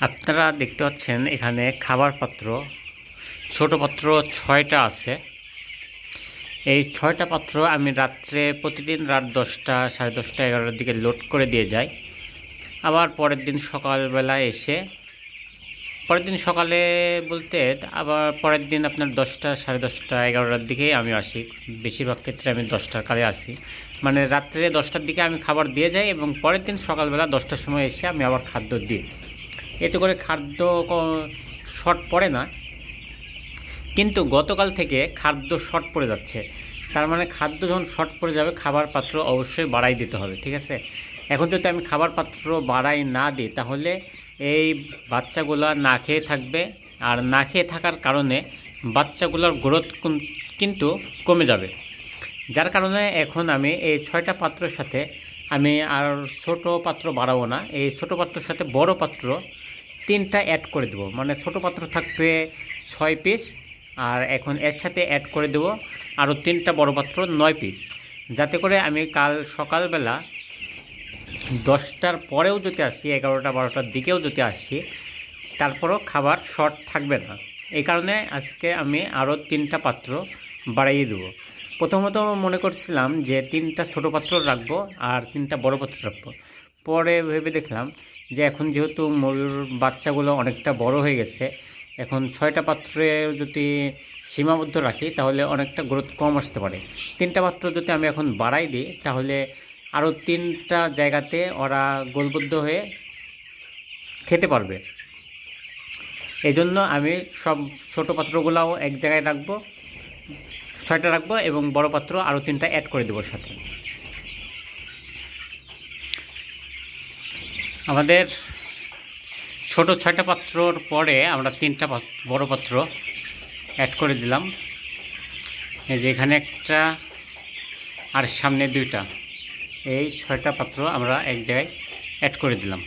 আপনারা দেখতে পাচ্ছেন এখানে খাবার পাত্র, ছোট পাত্র 6টা আছে। এই 6টা পাত্র আমি রাত্রে প্রতিদিন রাত 10টা, 10:30, 11টার দিকে লোড করে দিয়ে যাই। আবার পরের দিন সকালবেলা এসে, পরের দিন সকালে বলতে আবার পরের দিন আপনার 10টা, 10:30, 11টার দিকেই আমি আসি। বেশিরভাগ ক্ষেত্রে আমি 10টার কালে আসি, মানে রাত্রে 10টার দিকে আমি খাবার দিয়ে যাই এবং পরের দিন সকালবেলা 10টার সময় এসে আমি আবার খাদ্য দিই। এতে করে খাদ্য শর্ট পড়ে না, কিন্তু গতকাল থেকে খাদ্য শর্ট পড়ে যাচ্ছে। তার মানে খাদ্য যখন শর্ট পড়ে যাবে, খাবার পাত্র অবশ্যই বাড়াই দিতে হবে, ঠিক আছে? এখন যদি আমি খাবার পাত্র বাড়াই না দিই, তাহলে এই বাচ্চাগুলো না খেয়ে থাকবে, আর না খেয়ে থাকার কারণে বাচ্চাগুলোর গ্রোথ কিন্তু কমে যাবে। যার কারণে এখন আমি এই 6টা পাত্রের সাথে আমি আর ছোট পাত্র বাড়াবো না। এই ছোট পাত্রের সাথে বড় পাত্র 3টা অ্যাড করে দেবো, মানে ছোট পাত্র থাকবে 6 পিস, আর এখন এর সাথে অ্যাড করে দেবো আরও 3টা বড় পাত্র 9 পিস, যাতে করে আমি কাল সকালবেলা 10টার পরেও যদি আসি, 11টা 12টার দিকেও যদি আসি, তারপরও খাবার শর্ট থাকবে না। এই কারণে আজকে আমি আরও 3টা পাত্র বাড়িয়ে দেবো। প্রথমত মনে করছিলাম যে 3টা ছোটো পাত্র রাখবো আর 3টা বড় পাত্র রাখবো। পরে ভেবে দেখলাম যে এখন যেহেতু ময়ূর বাচ্চাগুলো অনেকটা বড় হয়ে গেছে, এখন 6টা পাত্রে যদি সীমাবদ্ধ রাখি তাহলে অনেকটা গ্রোথ কম আসতে পারে। 3টা পাত্র যদি আমি এখন বাড়াই দিই, তাহলে আরও 3টা জায়গাতে ওরা গোলবদ্ধ হয়ে খেতে পারবে। এই জন্য আমি সব ছোটো পাত্রগুলোও এক জায়গায় রাখবো, 6টা রাখবো এবং বড় পাত্র আরও 3টা অ্যাড করে দেবো সাথে। আমাদের ছোট 6টা পাত্রর পরে আমরা 3টা বড় পাত্র অ্যাড করে দিলাম। এই যে এখানে একটা আর সামনে 2টা, এই 6টা পাত্র আমরা এক জায়গায় অ্যাড করে দিলাম।